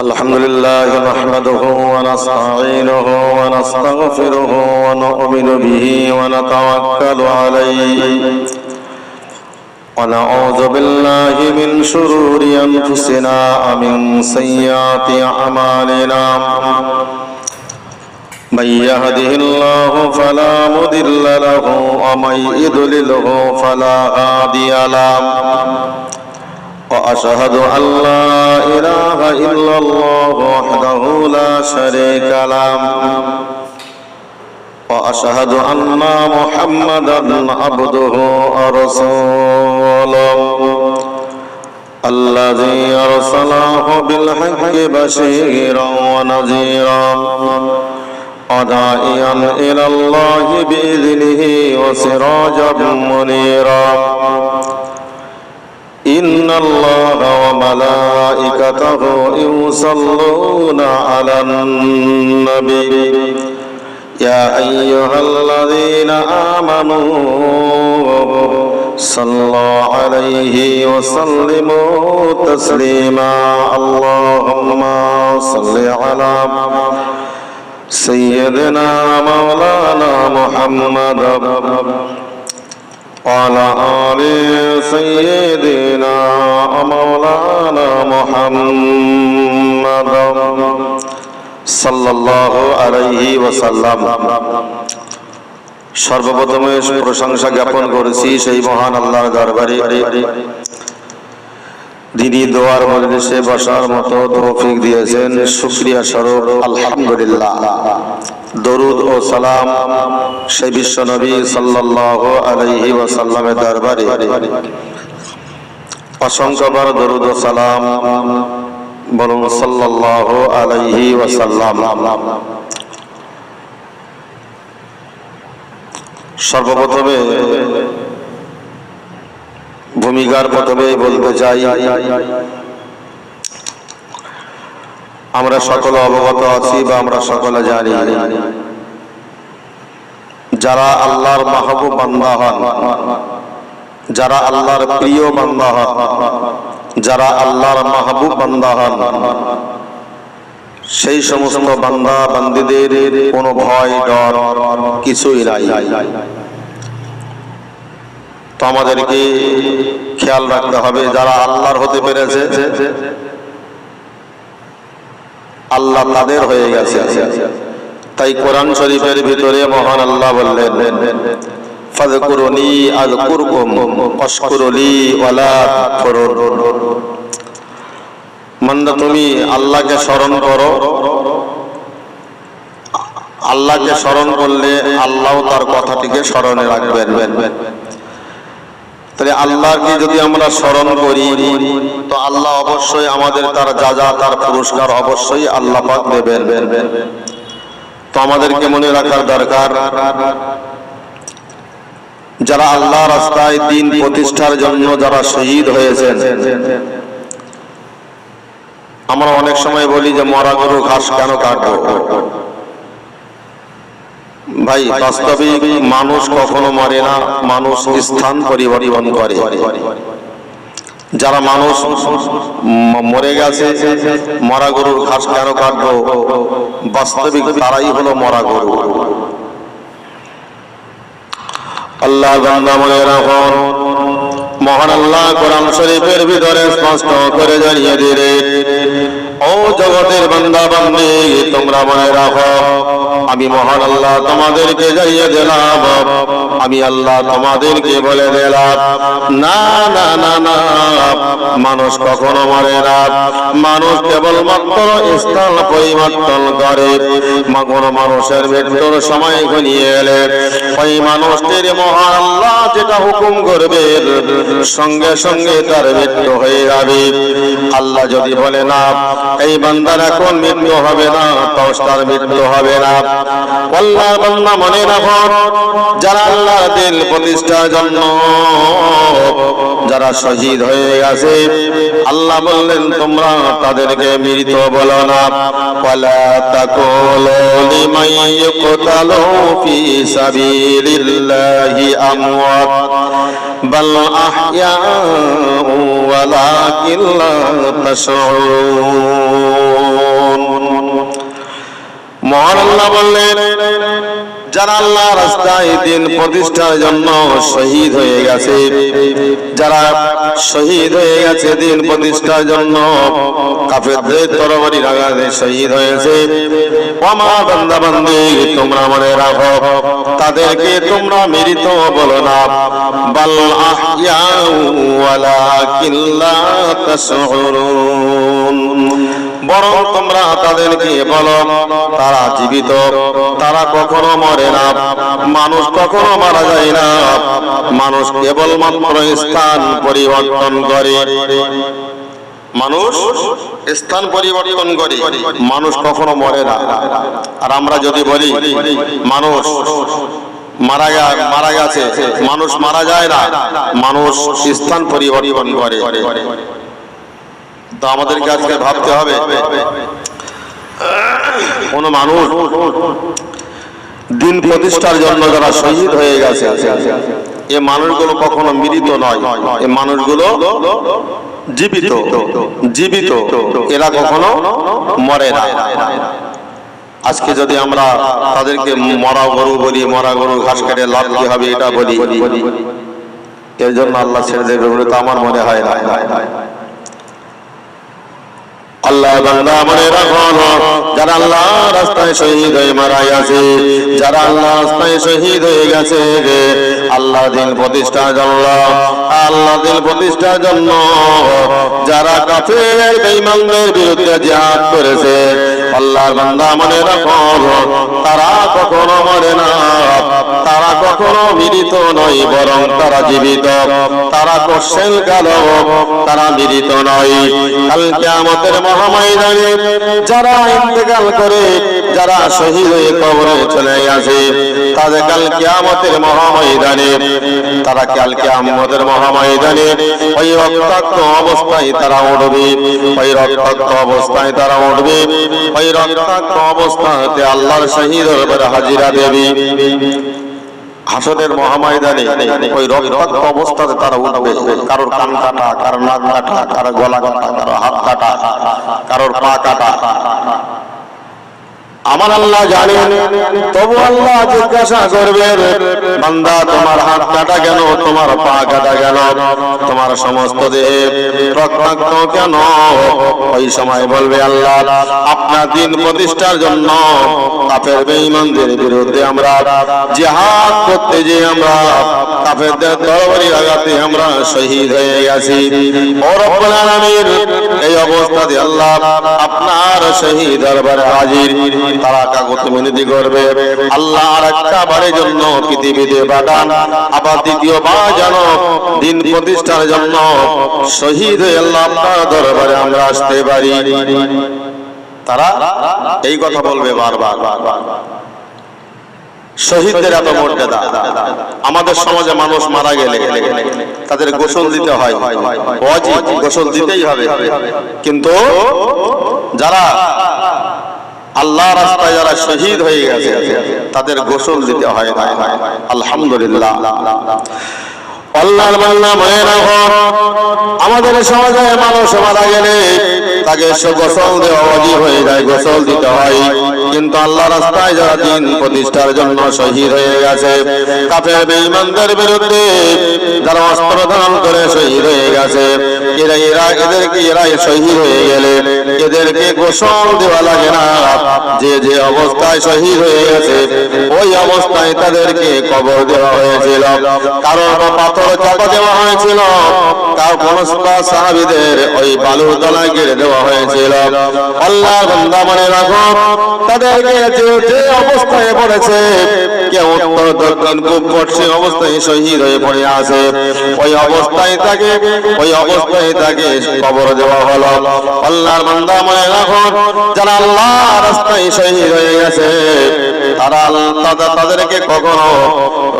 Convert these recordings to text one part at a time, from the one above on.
الحمد لله نحمده ونستعينه ونستغفره ونؤمن به ونتوكل عليه ونعوذ بالله من شرور أنفسنا ومن سيئات أعمالنا من يهده الله فلا مضل له ومن يضلله فلا هادي له وأشهد أن لا إله إلا الله وحده لا شريك له وأشهد أن محمدا عبده ورسوله الذي أرسله بالحق بشيرا ونذيرا وداعيا إلى الله بإذنه وسراجا منيرا إن الله وملائكته يصلون على النبي يا أيها الذين آمنوا صلوا عليه وسلموا تسليما اللهم صل على سيدنا مولانا محمد وعلى آل سيدنا مولانا محمد সাল্লাল্লাহু আলাইহি ওয়াসাল্লাম। সর্বপ্রথমে প্রশংসা জ্ঞাপন করেছি সেই মহান আল্লাহর দরবারে, যিনি দোয়ার মজলিসে বসার মতো তৌফিক দিয়েছেন। শুকরিয়া স্বরূপ আলহামদুলিল্লাহ। দরুদ ও সালাম সেই বিশ্ব নবী সাল্লাল্লাহু আলাইহি ওয়াসাল্লামের দরবারে অসংখ্যবার দরুদ ও সালাম বলুন সাল্লাল্লাহু আলাইহি ওয়াসাল্লাম। সর্বপ্রথমে ভূমিকার প্রথমে বলতে চাই, আমরা সকলে অবগত আছি বা আমরা সকলে জানি, যারা আল্লাহর মাহবুব বান্দা হন, যারা আল্লাহর প্রিয় বান্দা হন, যারা আল্লাহর মাহবুব বান্দা হন, সেই সমস্ত বান্দা বান্দীদের কোনো ভয় ডর কিছুই নাই। তো আমাদেরকে খেয়াল রাখতে হবে, যারা আল্লাহর হতে পেরেছে আল্লাহ তাদের হয়ে গেছে। তাই কোরআন শরীফের ভিতরে মহান আল্লাহ বললেন, ফাযকুরুনি আযকুরকুম ওয়াশকুরুলি ওয়ালা তাকফুরুন। বান্দা তুমি আল্লাহকে স্মরণ করো, আল্লাহকে স্মরণ করলে আল্লাহ তার কথাটিকে স্মরণে রাখবেন। তাহলে আল্লাহকে যদি আমরা স্মরণ করি তো আল্লাহ অবশ্যই আমাদের তার যা তার পুরস্কার অবশ্যই আল্লাহ পাক দেবেন। তো আমাদেরকে মনে রাখার দরকার, যারা আল্লাহ রাস্তায় দ্বীন প্রতিষ্ঠার জন্য যারা শহীদ হয়েছেন, আমরা অনেক সময় বলি যে মরা গরু ঘাস কেন কাটবো? ভাই, বাস্তবিক মানুষ কখনো মরে না, মানুষ স্থান পরিবর্তন করে। যারা মানুষ মরে গেছে, মরা গরুর ঘাস কেন কাটবো? বাস্তবিক তারাই হলো মরা গরু। আল্লাহ বান্দা মনে রাখুন, মহান আল্লাহ কোরআন শরীফের ভিতরে স্পষ্ট করে জানিয়ে দিলেন, ও জগতের বান্দা বান্দী, তোমরা মনে রাখো আমি মহান আল্লাহ তোমাদেরকে জানিয়ে দিলাম, আমি আল্লাহ তোমাদেরকে বলে দিলাম, না না না না, মানুষ কখনো মরে না। মানুষ কেবলমাত্র স্থান পরিবর্তন করে। কোনো মানুষের মৃত্যুর সময় ঘনিয়ে এলে ওই মানুষটির মহান আল্লাহ যেটা হুকুম করবে সঙ্গে সঙ্গে তার মৃত্যু হয়ে যাবে। আল্লাহ যদি বলে না এই বান্দার এখন মৃত্যু হবে না, তো তার মৃত্যু হবে না। আল্লাহ বান্দা মনে রাখো, যারা আল্লাহর দিন প্রতিষ্ঠার জন্য যারা শহীদ হয়ে গেছে, আল্লাহ বললেন তোমরা তাদেরকে মৃত বলো না। ওয়ালা তাকুলু লিমান ইয়ুকতালু ফি সাবিলিল্লাহি আমওয়াত বাল আহইয়াউ ওয়ালাকিন লা তাশউরুন। মহান আল্লাহ বললেন, যারা আল্লাহ রাস্তায় দিন প্রতিষ্ঠার জন্য শহীদ হয়ে গেছে, যারা শহীদ হয়ে গেছে দিন প্রতিষ্ঠার জন্য, কাফেরদের তরবারির আঘাতে শহীদ হয়েছে, ও আমার বান্দা বান্দী, তোমরা মনে রাখো, তাদেরকে তোমরা মৃত বলো না, বাল আহইয়াউ ওয়ালাকিন লা তাশউরুন, বরং তোমরা তাদেরকে বলো তারা জীবিত, তারা কখনো মরে না। মানুষ কখনো মারা যায় না, মানুষ কেবলমাত্র স্থান পরিবর্তন করে। মানুষ স্থান পরিবর্তন করে, মানুষ কখনো মরে না। আর আমরা যদি বলি মানুষ মারা গেছে, মানুষ মারা যায় না, মানুষ স্থান পরিবর্তন করে। তো আমাদেরকে আজকে ভাবতে হবে, কোন মানুষ দিন প্রতিষ্ঠার জন্য যারা শহীদ হয়ে গেছে, এ মানুষগুলো কখনো মৃত নয়, এ মানুষগুলো জীবিত, জীবিত, এরা কখনো মরে না। আজকে যদি আমরা তাদেরকে মরা গরু বলি, মরা গরু ঘাস কেটে লাভ কি হবে এটা বলি, এর জন্য আল্লাহ ছেড়ে দেবে বলে তো আমার মনে হয় না। আল্লাহ বান্দা মনে রাখো, যারা আল্লাহ রাস্তায় শহীদ হয়ে মারা গেছে, যারা আল্লাহ রাস্তায় শহীদ হয়ে গেছে, আল্লাহ দিন প্রতিষ্ঠার জন্য, আল্লাহ দিন প্রতিষ্ঠার জন্য যারা কাফের বেঈমানদের বিরুদ্ধে জিহাদ করেছে, আল্লাহর বান্দা মনে রাখো, তারা কখনো মরে না, তারা কখনো মৃত নয়, বরং তারা জীবিত। তারা কোশ্চেন কালো, তারা মৃত নয়। কাল কিয়ামতের মহাময়দানে যারা ইন্তেকাল করে, যারা শহীদ হয়ে কবরে চলে গেছে, তাদের কাল কিয়ামতের মহাময়দানে, তারা কাল কিয়ামতের মহাময়দানে ওই রক্তাক্ত অবস্থায় তারা উঠবে, ওই রক্তাক্ত অবস্থায় তারা উঠবে, ওই রক্তাক্ত অবস্থাতে আল্লাহর শহীদ দরবারে হাজিরা দেবে। হাসরের মহাময়দানে ওই রক্তাক্ত অবস্থাতে তারা উঠবে, কারোর কান কাটা, কারোর নাক কাটা, কারোর গলা কাটা, কারোর হাত কাটা, কারোর পা কাটা। আমার আল্লাহ জানেন, তবু আল্লাহ জিজ্ঞাসা করবেন, বান্দা তোমার হাত কাটা কেন, তোমার পা কাটা কেন, তোমার সমস্ত দেহে রক্তাক্ত কেন? ওই সময় বলবে আল্লাহ, আপনার দিন প্রতিষ্ঠার জন্য কাফের বেঈমানদের বিরুদ্ধে আমরা জিহাদ করতে যে আমরা কাফেরদের তরবারির আঘাতে আমরা শহীদ হয়ে গেছি। ও রব্বুল আলামিন, এই অবস্থাতে আল্লাহ আপনার শহীদ দরবারে হাজির। তারা কাগজে মিনতি করবে, আল্লাহ আর একটা বারের জন্য পৃথিবীতে পাঠান, আবার দ্বিতীয়বার যেন দিন প্রতিষ্ঠার জন্য শহীদ হয়ে আল্লাহ আপনার দরবারে আমরা আসতে পারি। তারা এই কথা বলবে বারবার। শহীদদের এত মর্যাদা। আমাদের সমাজে মানুষ মারা গেলে তাদের গোসল দিতে হয়, ওয়াজিব, গোসল দিতেই হবে। কিন্তু যারা আল্লাহ রাস্তায় যারা শহীদ হয়ে গেছে, তাদের গোসল দিতে হয় না। আলহামদুলিল্লাহ। আল্লাহর বান্দা মনে রাখো, আমাদের সমাজে মানুষ মারা গেলে তাকে গোসল দেওয়া ওয়াজিব হয়ে যায়, গোসল দিতে হয়। কিন্তু আল্লাহ রাস্তায় যারা দিন প্রতিষ্ঠার জন্য শহীদ হয়ে গেছে, কাফের বেঈমানদের বিরুদ্ধে যারা অস্ত্র ধারণ করে শহীদ হয়ে গেছে, এরা শহীদ হয়ে গেলে এদেরকে গোসল দেওয়া লাগে না। যে অবস্থায় শহীদ হয়ে গেছে ওই অবস্থায় তাদেরকে কবর দেওয়া হয়েছিল, কারোর পাথর চাপা দেওয়া হয়েছিল, কারো কোন সাহাবীদের ওই বালুর তলায় গেড়ে দেওয়া হয়েছিল। আল্লাহর বান্দা মনে রাখো, তাদেরকে যে অবস্থায় পড়েছে, কেউ উত্তর দক্ষিণ পূব পশ্চিম অবস্থায় শহীদ হয়ে পড়ে আছে, ওই অবস্থায় তাকে কবর দেওয়া হলো। আল্লাহর বান্দা মনে রাখো, যারা আল্লাহ রাস্তায় শহীদ হয়ে গেছে তাদেরকে কখনো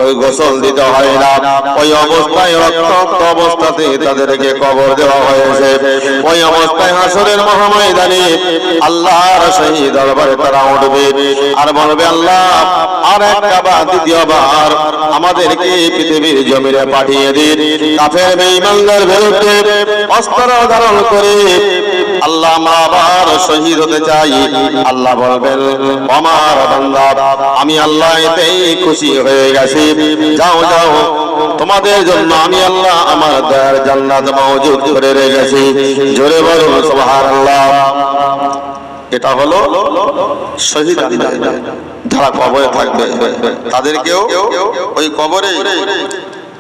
ওই গোসল দিতে হয় না, ওই অবস্থায় রক্তাক্ত অবস্থাতে তাদেরকে কবর দেওয়া হয়েছে। ওই অবস্থায় হাসরের মহাময়দানে আল্লাহর শহীদ দরবারে তারা উঠবে আর বলবে, আল্লাহ আর একবার, দ্বিতীয়বার আমাদেরকে পৃথিবীর জমিনে পাঠিয়ে দিন। কাফের বেঈমানদের বিরুদ্ধে অস্ত্র ধারণ করে আল্লাহ আবার শহীদ হতে চাই, আল্লাহ বলবেন আমার বান্দা আমি আল্লাহ এতেই খুশি হয়ে গেছি, যাও যাও তোমাদের জন্য আমি আল্লাহ আমার দয়ার জান্নাত মওজুদ করে রেখেছি। জোরে বলুন সুবহানাল্লাহ। এটা হলো শহীদ যারা কবরে থাকবে তাদেরকেও ওই কবরে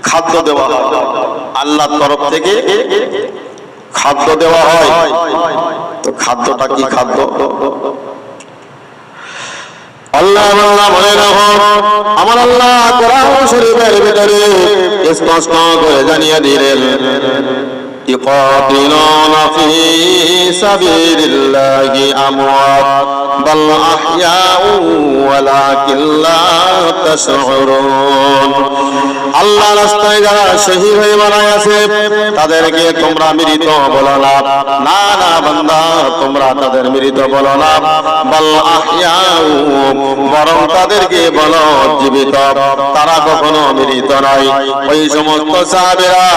খাদ্য দেওয়া হয়, আল্লাহর তরফ থেকে খাদ্য দেওয়া হয়। তো খাদ্যটা কি খাদ্য? আল্লাহ মনে রাখো, আমার আল্লাহ কোরআন শরীফের ভিতরে স্পষ্ট করে জানিয়ে দিলেন يقاتلون في سبيل الله أموات بل أحياء ولكن لا تشعرون। আল্লাহ রাস্তায় যারা শহীদ হয়ে মারা গেছে তাদেরকে তোমরা মৃত বলো না, না না বান্দা তোমরা তাদের মৃত বলো না, বল আহইয়াউ বরং তাদেরকে বলো জীবিত, তারা কখনো মৃত নয়। ওই সমস্ত সাহাবীরা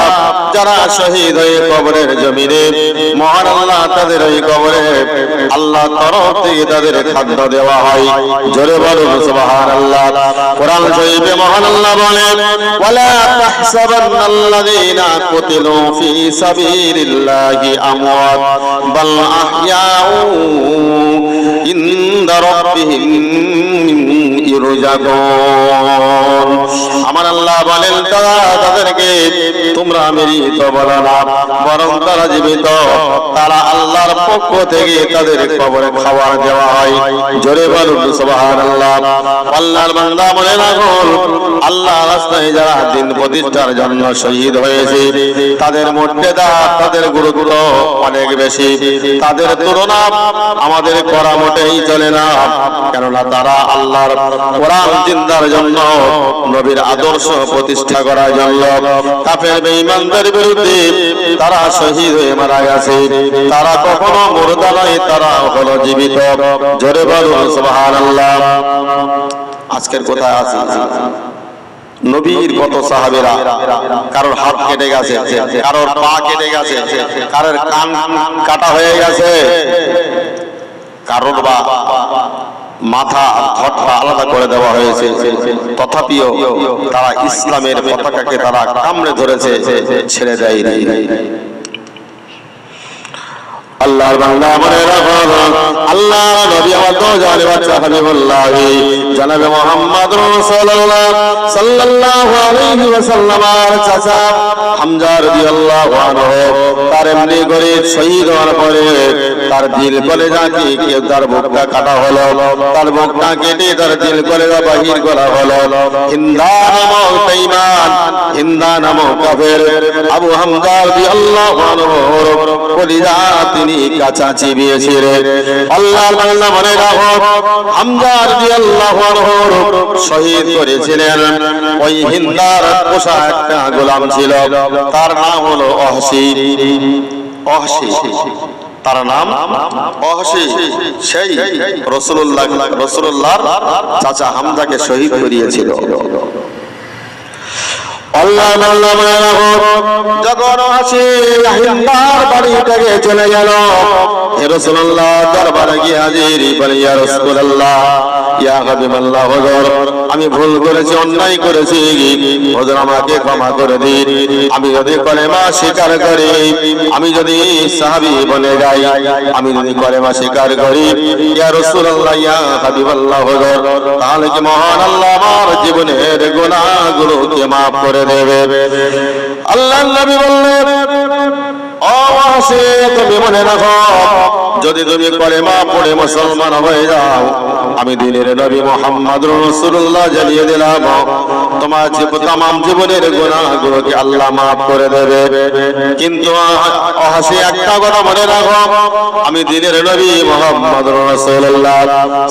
যারা শহীদ হয়ে কবরের জমিনে মহান আল্লাহ তাদের ওই কবরে আল্লাহ তরফ থেকে তাদের খাদ্য দেওয়া হয়। জোরে বলুন সুবহানাল্লাহ। কোরআন শরীফে মহান আল্লাহ বলেন ওয়ালা তাহসাবান্নাল্লাযীনা কুতিলু ফী সাবিলিল্লাহি আমওয়াত বাল আহইয়াউ ইনদা রাব্বিহিম ইরজাকুন। আমার আল্লাহ বলেন তাদেরকে তোমরা মৃত বলো না, বরং তারা জীবিত, তারা আল্লাহর পক্ষ থেকে তাদের কবরে খাবার দেওয়া হয়। জোরে বলুন সুবহানাল্লাহ। আল্লাহর বান্দা মনে রাখুন, আল্লাহ রাস্তায় যারা দিন প্রতিষ্ঠার জন্য শহীদ হয়েছে তাদের মর্যাদা, তাদের গুরুত্ব অনেক বেশি, তাদের তুলনা আমাদের করা মোটেই চলে না। কেননা তারা আল্লাহর কোরআন জিন্দার জন্য, নবীর আদর্শ প্রতিষ্ঠা করার জন্য কাফের বেঈমানদের বিরুদ্ধে তারা শহীদ হয়ে মারা গেছে। তারা কখনো মুর্দা নয়, তারা হলো জীবিত। জোরে বলুন সুবহানাল্লাহ। আজকের কোথায় আছে নবীর কত সাহাবীরা কারোর হাত কেটে গেছে, কারোর পা কেটে গেছে, কারোর কান কাটা হয়ে গেছে, কারোর বা মাথা ঘটটা আলাদা করে দেওয়া হয়েছে, তথাপিও তারা ইসলামের পতাকাকে তারা কামড়ে ধরেছে, ছেড়ে দেয়নি। আল্লাহর বান্দা মনে রাখো, আল্লাহ নবী আমার তো জানে বাচ্চা হাবিবুল্লাহ জনাবে মুহাম্মদুর রাসূলুল্লাহ সাল্লাল্লাহু আলাইহি ওয়াসাল্লামের চাচা হামজা রাদিয়াল্লাহু আনহু তার এমনি করে শহীদ হওয়ার পরে তার দিল কলেজাকে কেউ তার বুকটা কাটা হলো, তার বুকটা কেটে তার দিল কলেজা বাহির করা হলো। হিন্দা নামক বেঈমান, হিন্দা নামক কাফের আবু হামজা রাদিয়াল্লাহু আনহুর কলিজা তিনি কাঁচা চিবিয়েছিলেন। আল্লাহর বান্দা মনে রাখো, হামজা রাদিয়াল্লাহু আনহুর শহীদ করেছিলেন ওই হিন্দার পোষা একটা গোলাম ছিল, তার নাম হলো অহসি। অহসি তার নাম অহসি, সেই রাসূলুল্লাহর চাচা হামজাকে শহীদ করিয়েছিল। আল্লাহ যখন আসি হিন্দার বাড়ি থেকে চলে গেল, রাসূলুল্লাহ দরবারে গিয়ে হাজির, বলে ইয়া রাসূলুল্লাহ, ইয়া হাবিবাল্লাহ, হুজুর আমি ভুল করেছি, অন্যায় করেছি, হুজুর আমাকে ক্ষমা করে দিন। আমি যদি কলেমা স্বীকার করি, আমি যদি সাহাবী বনে যাই, আমি যদি কলেমা স্বীকার করি, ইয়া রাসূলুল্লাহ, ইয়া হাবিবাল্লাহ, হুজুর তাহলে কি মহান আল্লাহ আমার জীবনের গুনাহগুলোকে মাফ করে দেবে? আল্লাহর নবী বললেন, তুমি মনে রাখো, যদি তুমি কলেমা পড়ে মুসলমান হয়ে যাও, আমি দিনের নবী মুহাম্মদুর রাসূলুল্লাহ জানিয়ে দিলাম তোমার তামাম জীবনের গুনাহগুলোকে আল্লাহ মাফ করে দেবে। কিন্তু অহাসি একটা কথা মনে রাখো, আমি দিনের নবী মুহাম্মদুর রাসূলুল্লাহ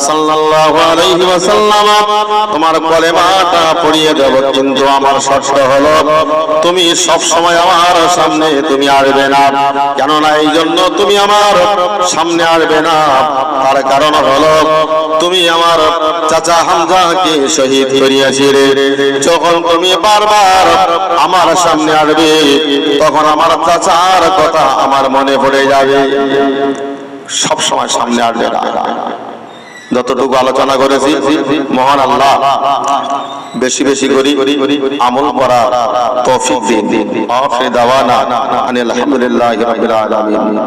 সাল্লাল্লাহু আলাইহি ওয়াসাল্লাম তোমার কলেমাটা পড়িয়ে দেব, কিন্তু আমার শর্ত হলো তুমি সব সময় আমার সামনে তুমি আসবে না। কেননা এই জন্য তুমি আমার সামনে আসবে না, তার কারণ হলো তুমি আমার চাচা হামজাকে শহীদ করিয়াছিলে। যখন তুমি বারবার আমার সামনে আসবে, তখন আমার চাচার কথা আমার মনে পড়ে যাবে। সব সময় সামনে আসবে না। যতটুকু আলোচনা করেছি মহান আল্লাহ বেশি বেশি করি আমল করার তৌফিক দিন। আখির দাওয়ানা আনিল হামদুলিল্লাহি রাব্বিল আলামিন।